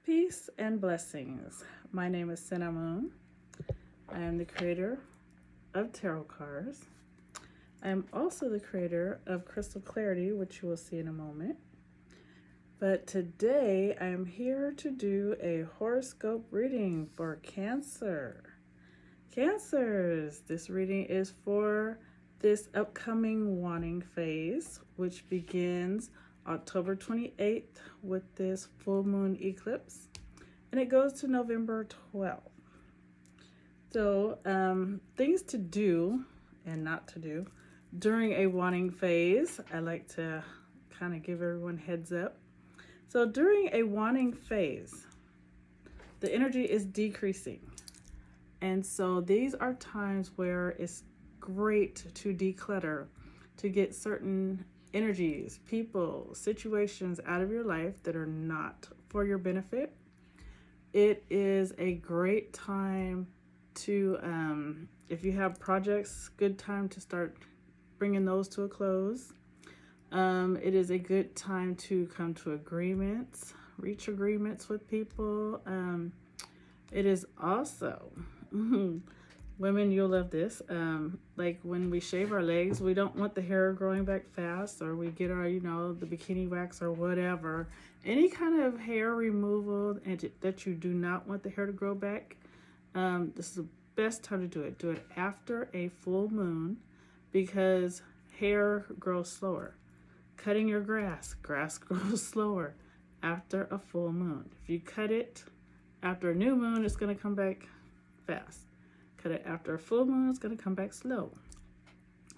Peace and blessings. My name is Cinnamon. I am the creator of tarot cards. I am also the creator of Crystal Clarity, which you will see in a moment. But today I am here to do a horoscope reading for Cancer. Cancers, this reading is for this upcoming waning phase, which begins October 28th with this full moon eclipse, and it goes to November 12th. So things to do and not to do during a waning phase. I like to kind of give everyone heads up. So during a waning phase, the energy is decreasing. And so these are times where it's great to declutter, to get certain energies, people, situations out of your life that are not for your benefit. It is a great time to, if you have projects, good time to start bringing those to a close. It is a good time to come to agreements, reach agreements with people. It is also, women, you'll love this. Like when we shave our legs, we don't want the hair growing back fast, or we get our, the bikini wax or whatever. Any kind of hair removal and that you do not want the hair to grow back, this is the best time to do it. Do it after a full moon because hair grows slower. Cutting your grass grows slower after a full moon. If you cut it after a new moon, it's going to come back fast. Cut it after a full moon, it's going to come back slow.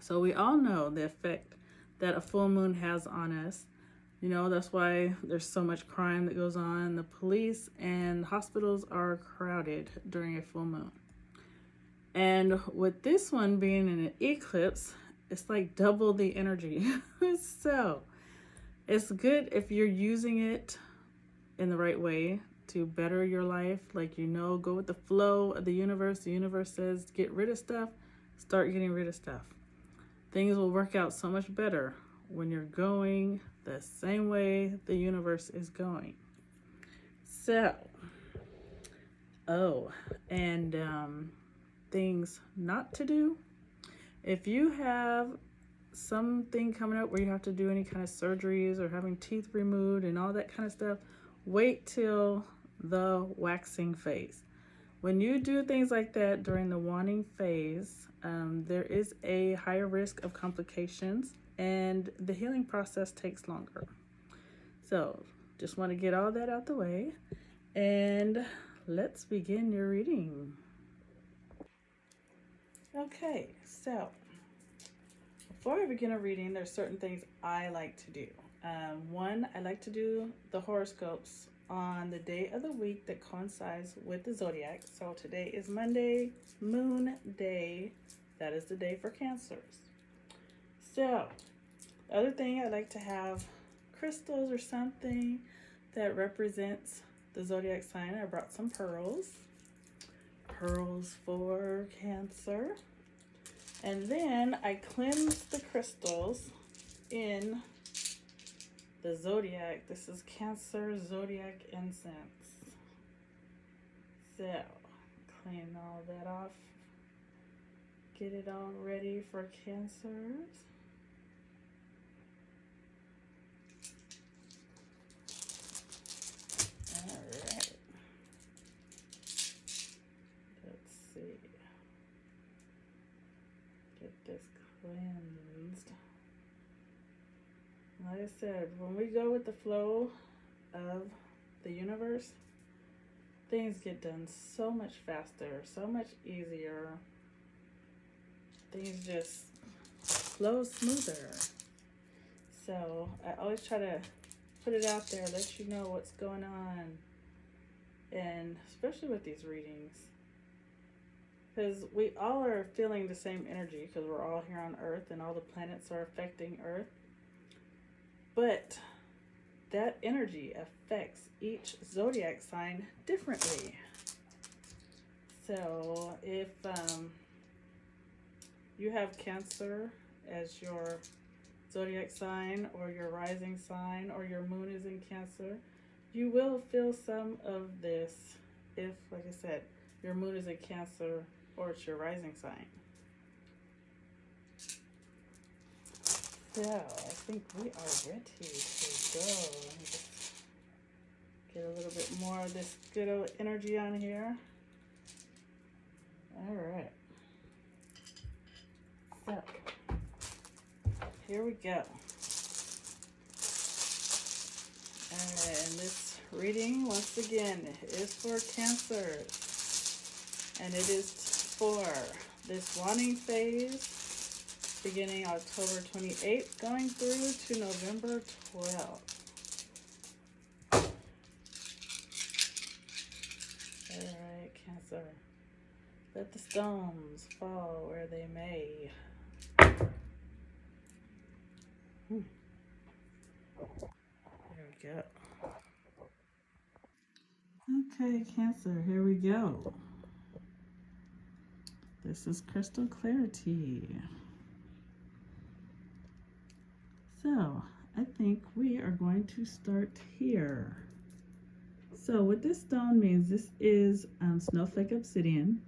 So we all know the effect that a full moon has on us. That's why there's so much crime that goes on. The police and hospitals are crowded during a full moon. And with this one being in an eclipse, it's like double the energy. So it's good if you're using it in the right way to better your life. Like, go with the flow of the universe. The universe says get rid of stuff, start getting rid of stuff. Things will work out so much better when you're going the same way the universe is going. So, things not to do. If you have something coming up where you have to do any kind of surgeries or having teeth removed and all that kind of stuff, wait till the waxing phase. When you do things like that during the waning phase, there is a higher risk of complications and the healing process takes longer. So just want to get all that out the way and let's begin your reading. Okay, so before I begin a reading, there's certain things I like to do. One, I like to do the horoscopes on the day of the week that coincides with the zodiac. So today is Monday, Moon Day. That is the day for Cancers. So the other thing, I like to have crystals or something that represents the zodiac sign. I brought some pearls for Cancer. And then I cleanse the crystals in the zodiac. This is Cancer zodiac incense. So clean all that off. Get it all ready for Cancers. All right. Let's see. Get this cleansed. Like I said, when we go with the flow of the universe, things get done so much faster, so much easier. Things just flow smoother. So I always try to put it out there, let you know what's going on. And especially with these readings, because we all are feeling the same energy because we're all here on Earth and all the planets are affecting Earth. But that energy affects each zodiac sign differently. So if you have Cancer as your zodiac sign, or your rising sign, or your moon is in Cancer, You will feel some of this if, like I said, your moon is in Cancer or it's your rising sign. So I think we are ready to go. Let me just get a little bit more of this good old energy on here. All right. So here we go. And this reading, once again, is for Cancer. And it is for this waning phase beginning October 28th, going through to November 12th. Alright, Cancer. Let the stones fall where they may. There we go. Okay, Cancer, here we go. This is crystal clarity. So, I think we are going to start here. So, what this stone means, this is snowflake obsidian.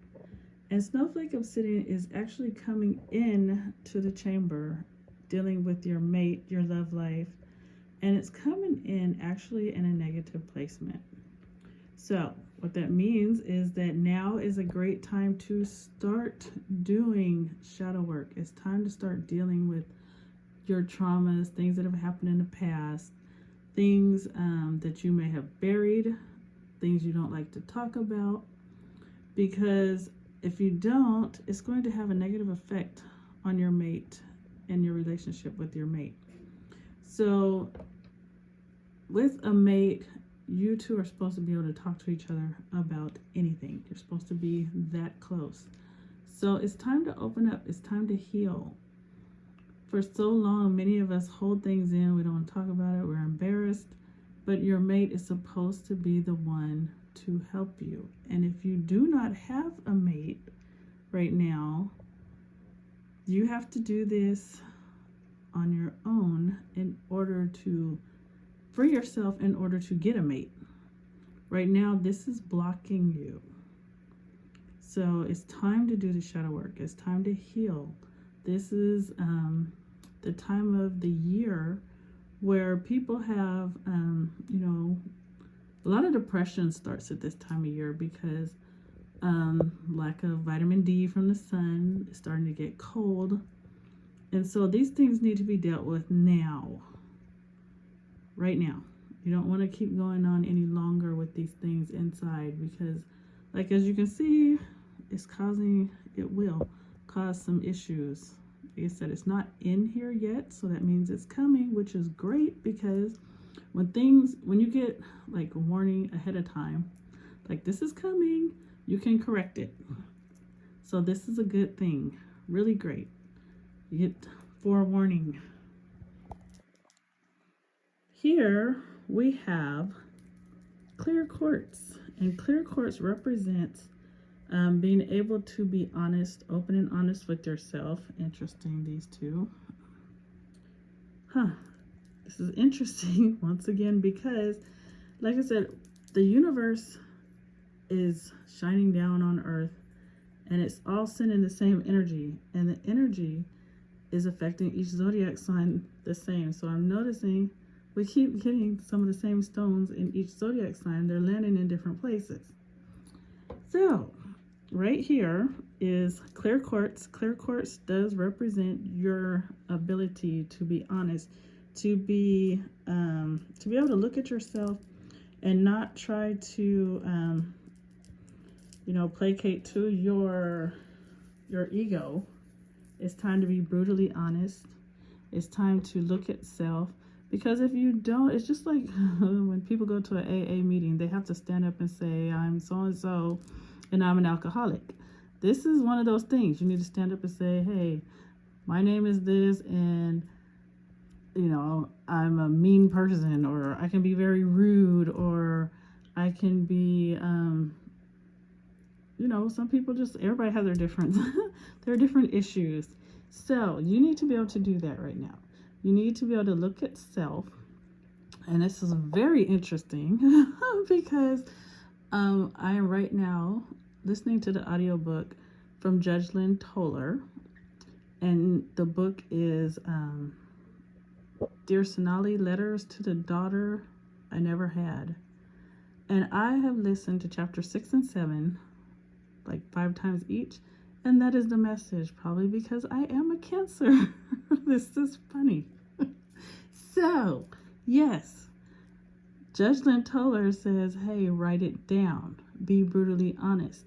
And snowflake obsidian is actually coming in to the chamber, dealing with your mate, your love life. And it's coming in actually in a negative placement. So, what that means is that now is a great time to start doing shadow work. It's time to start dealing with your traumas, things that have happened in the past, things that you may have buried, things you don't like to talk about, because if you don't, it's going to have a negative effect on your mate and your relationship with your mate. So with a mate, you two are supposed to be able to talk to each other about anything. You're supposed to be that close. So it's time to open up. It's time to heal. For so long, many of us hold things in. We don't want to talk about it. We're embarrassed. But your mate is supposed to be the one to help you. And if you do not have a mate right now, you have to do this on your own in order to free yourself, in order to get a mate. Right now, this is blocking you. So it's time to do the shadow work. It's time to heal. This is the time of the year where people have, a lot of depression starts at this time of year because lack of vitamin D from the sun, is starting to get cold. And so these things need to be dealt with now, right now. You don't want to keep going on any longer with these things inside because, like, as you can see, it will cause some issues. Like I said, it's not in here yet, so that means it's coming, which is great because when you get like a warning ahead of time, like this is coming, you can correct it. So this is a good thing, really great. You get forewarning. Here we have clear quartz, and clear quartz represents being able to be honest, open and honest with yourself. Interesting, these two. This is interesting once again because, like I said, the universe is shining down on Earth and it's all sending the same energy, and the energy is affecting each zodiac sign the same. So I'm noticing we keep getting some of the same stones in each zodiac sign. They're landing in different places. So right here is clear quartz. Clear quartz does represent your ability to be honest, to be able to look at yourself and not try to placate to your ego. It's time to be brutally honest. It's time to look at self, because if you don't, it's just like when people go to an AA meeting, they have to stand up and say, I'm so and so and I'm an alcoholic. This is one of those things. You need to stand up and say, hey, my name is this, and I'm a mean person, or I can be very rude, or I can be some people everybody has their different there are different issues. So you need to be able to do that right now. You need to be able to look at self And this is very interesting because I am right now listening to the audiobook from Judge Lynn Toller. And the book is Dear Sonali, Letters to the Daughter I Never Had. And I have listened to chapter 6 and 7 like 5 times each. And that is the message, probably because I am a Cancer. This is funny. So, yes, Judge Lynn Toller says, hey, write it down. Be brutally honest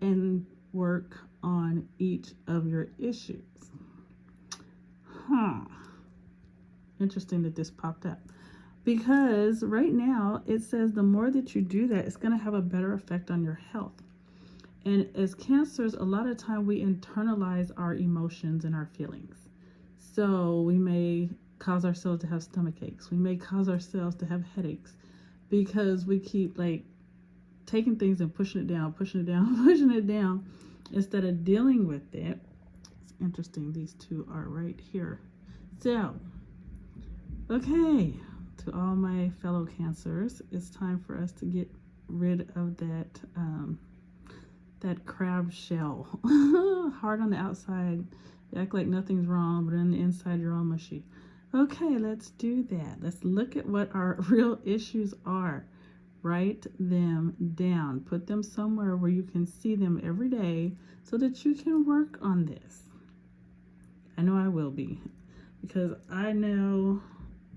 and work on each of your issues. Interesting that this popped up. Because right now it says the more that you do that, it's going to have a better effect on your health. And as Cancers, a lot of time we internalize our emotions and our feelings. So we may cause ourselves to have stomach aches. We may cause ourselves to have headaches because we keep like taking things and pushing it down, pushing it down, pushing it down instead of dealing with it. It's interesting. These two are right here. So, okay, to all my fellow Cancers, it's time for us to get rid of that crab shell. Hard on the outside, you act like nothing's wrong, but on the inside you're all mushy. Okay, let's do that. Let's look at what our real issues are. Write them down. Put them somewhere where you can see them every day so that you can work on this. I know I will be, because I know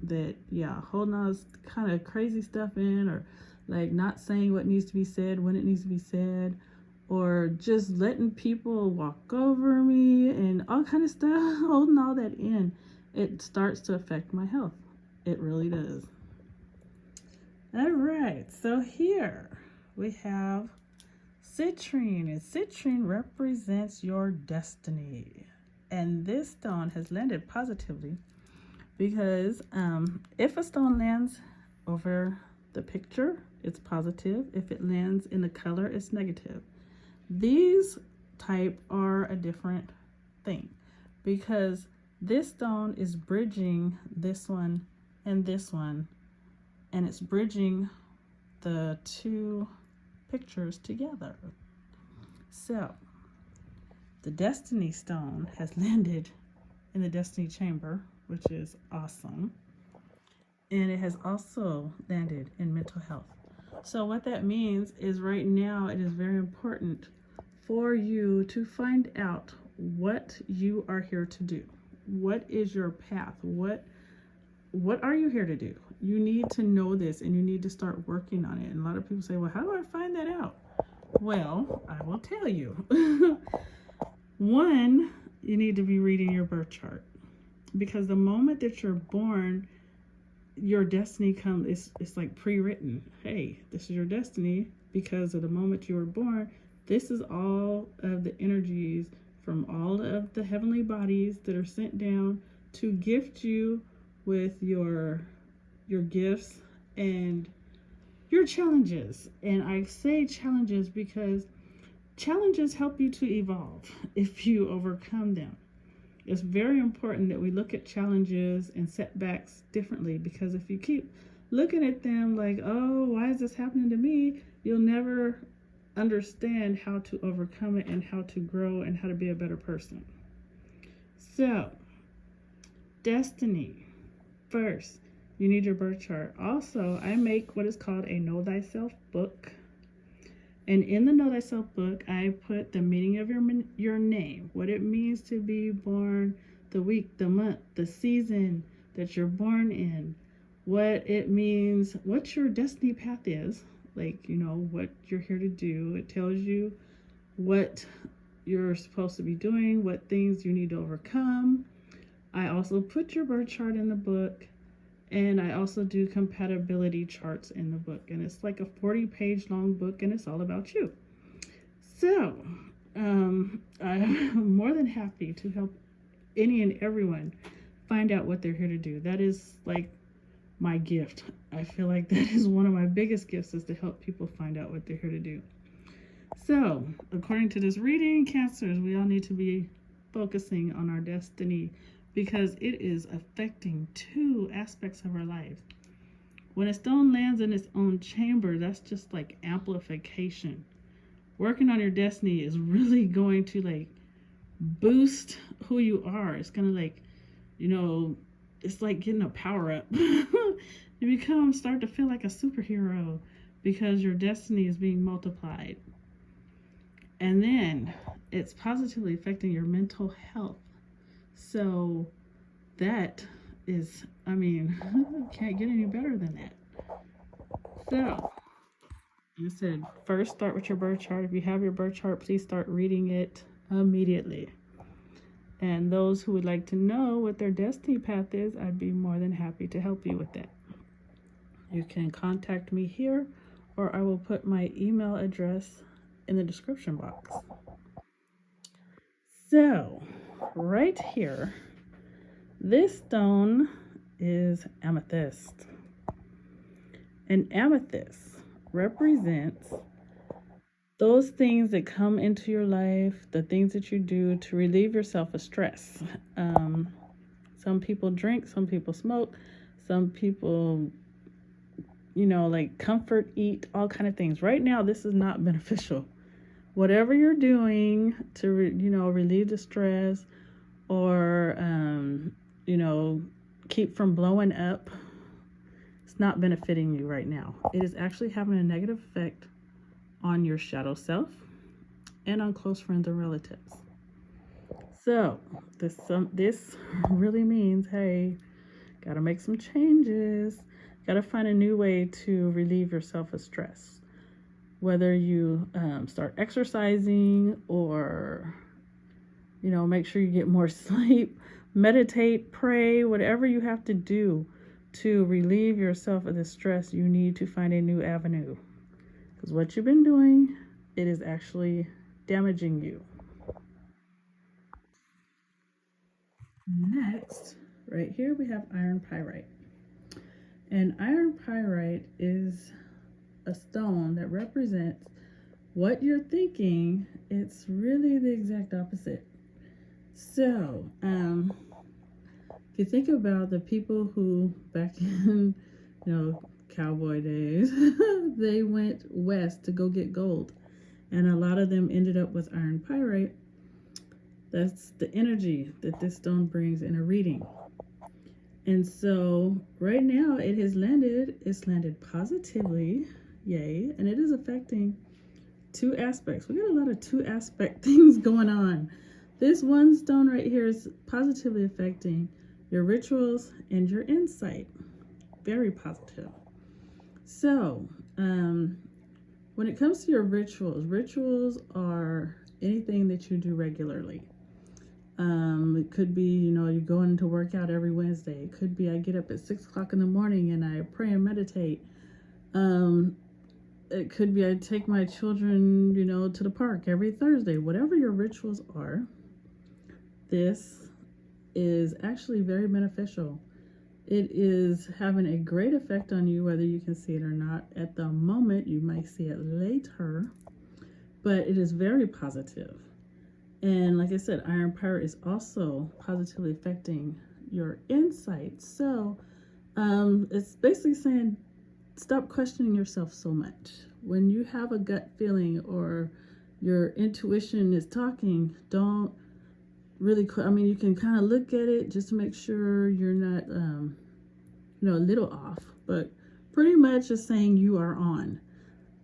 that, yeah, holding all this kind of crazy stuff in, or like not saying what needs to be said when it needs to be said, or just letting people walk over me and all kind of stuff, holding all that in, it starts to affect my health. It really does. All right, so here we have citrine, and citrine represents your destiny. And this stone has landed positively because if a stone lands over the picture, it's positive. If it lands in the color, it's negative. These type are a different thing because this stone is bridging this one, and it's bridging the two pictures together. So the Destiny Stone has landed in the Destiny Chamber, which is awesome. And it has also landed in mental health. So what that means is right now it is very important for you to find out what you are here to do. What is your path? What are you here to do? You need to know this and you need to start working on it. And a lot of people say, well, how do I find that out? Well, I will tell you. One, you need to be reading your birth chart, because the moment that you're born, your destiny comes, it's like pre-written. Hey, this is your destiny because of the moment you were born. This is all of the energies from all of the heavenly bodies that are sent down to gift you with your gifts and your challenges. And I say challenges because challenges help you to evolve if you overcome them. It's very important that we look at challenges and setbacks differently, because if you keep looking at them like, oh, why is this happening to me? You'll never understand how to overcome it and how to grow and how to be a better person. So, destiny. First, you need your birth chart. Also, I make what is called a Know Thyself book. And in the Know Thyself book, I put the meaning of your name, what it means to be born, the week, the month, the season that you're born in, what it means, what your destiny path is, like, you know, what you're here to do. It tells you what you're supposed to be doing, what things you need to overcome. I also put your birth chart in the book. And I also do compatibility charts in the book. And it's like a 40-page long book, and it's all about you. So, I'm more than happy to help any and everyone find out what they're here to do. That is like my gift. I feel like that is one of my biggest gifts, is to help people find out what they're here to do. So, according to this reading, Cancers, we all need to be focusing on our destiny, because it is affecting two aspects of our lives. when a stone lands in its own chamber, that's just like amplification. Working on your destiny is really going to like boost who you are. It's gonna like, you know, it's like getting a power up. You start to feel like a superhero because your destiny is being multiplied. And then it's positively affecting your mental health. So that is, I mean, can't get any better than that. So, like I said, first start with your birth chart. If you have your birth chart, please start reading it immediately. And those who would like to know what their destiny path is, I'd be more than happy to help you with that. You can contact me here, or I will put my email address in the description box. So, right here, this stone is amethyst. And amethyst represents those things that come into your life, the things that you do to relieve yourself of stress. Some people drink, some people smoke, some people, like comfort, eat, all kind of things. Right now, this is not beneficial. Whatever you're doing to, relieve the stress or, keep from blowing up, it's not benefiting you right now. It is actually having a negative effect on your shadow self and on close friends and relatives. So this really means, hey, gotta make some changes. Gotta find a new way to relieve yourself of stress. Whether you start exercising or, make sure you get more sleep, meditate, pray, whatever you have to do to relieve yourself of the stress, you need to find a new avenue. Because what you've been doing, it is actually damaging you. Next, right here we have iron pyrite. And iron pyrite is a stone that represents what you're thinking. It's really the exact opposite. So, if you think about the people who back in, cowboy days, they went west to go get gold. And a lot of them ended up with iron pyrite. That's the energy that this stone brings in a reading. And so right now it's landed positively, yay, and it is affecting two aspects. We got a lot of two aspect things going on. This one stone right here is positively affecting your rituals and your insight. Very positive. So, when it comes to your rituals are anything that you do regularly. It could be, you go into workout every Wednesday. It could be I get up at 6 o'clock in the morning and I pray and meditate. It could be I take my children, to the park every Thursday. Whatever your rituals are, this is actually very beneficial. It is having a great effect on you, whether you can see it or not. At the moment, you might see it later, but it is very positive. And like I said, iron pyrite is also positively affecting your insight. So it's basically saying, stop questioning yourself so much. When you have a gut feeling or your intuition is talking, don't really, you can kind of look at it just to make sure you're not, a little off, but pretty much is saying you are on.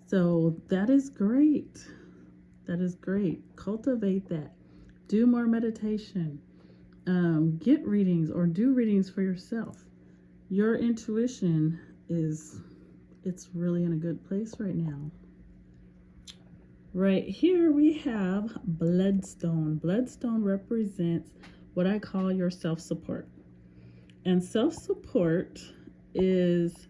So that is great. That is great. Cultivate that. Do more meditation. Get readings or do readings for yourself. Your intuition it's really in a good place right now. Right here we have bloodstone. Bloodstone represents what I call your self-support. And self-support is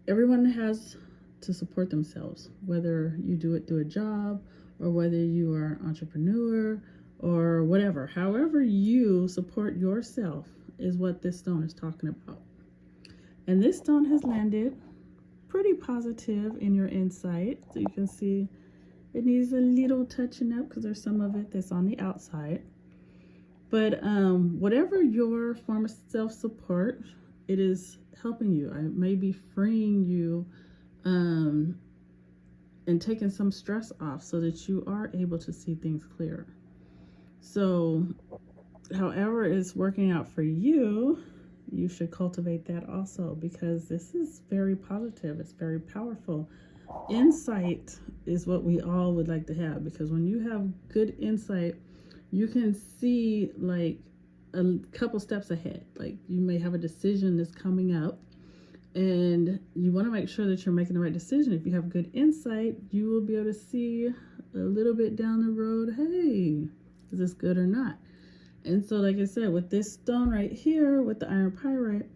everyone has to support themselves, whether you do it through a job or whether you are an entrepreneur or whatever. However you support yourself is what this stone is talking about. And this stone has landed pretty positive in your insight. So you can see it needs a little touching up because there's some of it that's on the outside. But whatever your form of self-support it is helping you. I may be freeing you and taking some stress off so that you are able to see things clearer. So, however it's working out for you, you should cultivate that also, because this is very positive. It's very powerful. Insight is what we all would like to have, because when you have good insight, you can see like a couple steps ahead. Like you may have a decision that's coming up and you want to make sure that you're making the right decision. If you have good insight, you will be able to see a little bit down the road, hey, is this good or not? And so, like I said, with this stone right here, with the iron pyrite,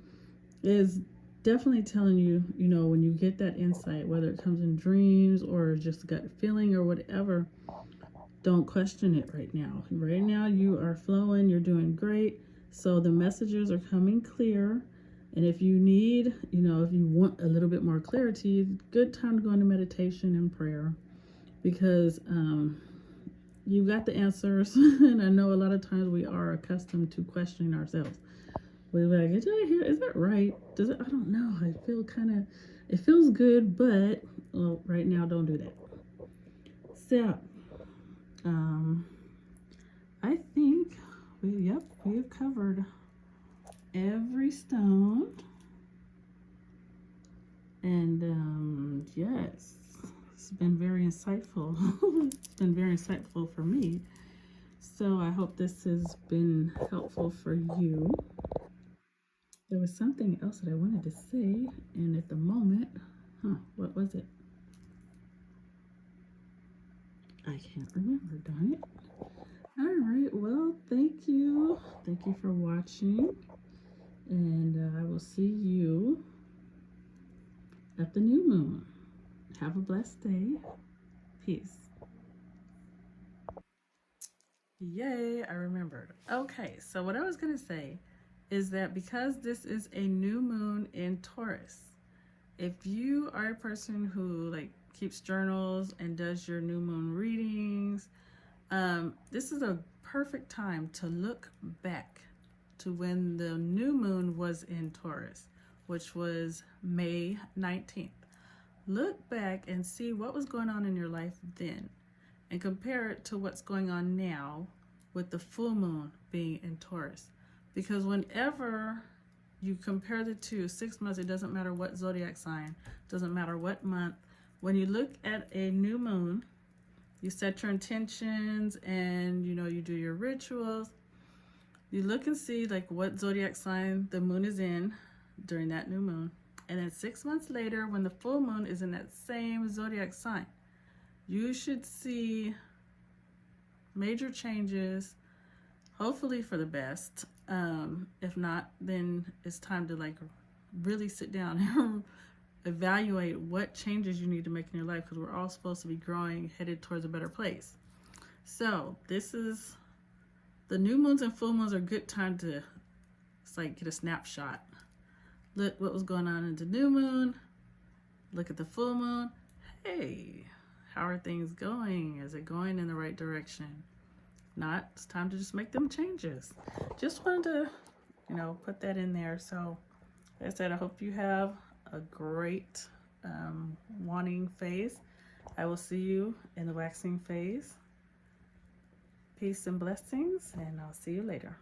is definitely telling you, you know, when you get that insight, whether it comes in dreams or just gut feeling or whatever, don't question it right now. Right now, you are flowing, you're doing great. So the messages are coming clear. And if you need, you know, if you want a little bit more clarity, good time to go into meditation and prayer, because you got the answers. And I know a lot of times we are accustomed to questioning ourselves. We're like, did I hear? Is that right? Does it? I don't know. I feel kind of, it feels good, but well, right now, don't do that. So, I think we've covered every stone. And yes, it's been very insightful. It's been very insightful for me. So I hope this has been helpful for you. There was something else that I wanted to say, and at the moment, what was it? I can't remember, darn it. All right, well, thank you. Thank you for watching, and I will see you at the new moon. Have a blessed day. Peace. Yay, I remembered. Okay, so what I was going to say is that because this is a new moon in Taurus, if you are a person who like keeps journals and does your new moon readings, this is a perfect time to look back to when the new moon was in Taurus, which was May 19th. Look back and see what was going on in your life then, and compare it to what's going on now with the full moon being in Taurus. Because whenever you compare the two, 6 months, it doesn't matter what zodiac sign, doesn't matter what month, when you look at a new moon, you set your intentions and you know, you do your rituals. You look and see like what zodiac sign the moon is in during that new moon. And then 6 months later, when the full moon is in that same zodiac sign, you should see major changes, hopefully for the best. If not, then it's time to like really sit down and evaluate what changes you need to make in your life, because we're all supposed to be growing, headed towards a better place. So this is, the new moons and full moons are a good time to, it's like, get a snapshot. Look what was going on in the new moon, look at the full moon. Hey, how are things going? Is it going in the right direction? If not, it's time to just make them changes. Just wanted to, you know, put that in there. So like I said, I hope you have a great waning phase. I will see you in the waxing phase. Peace and blessings, and I'll see you later.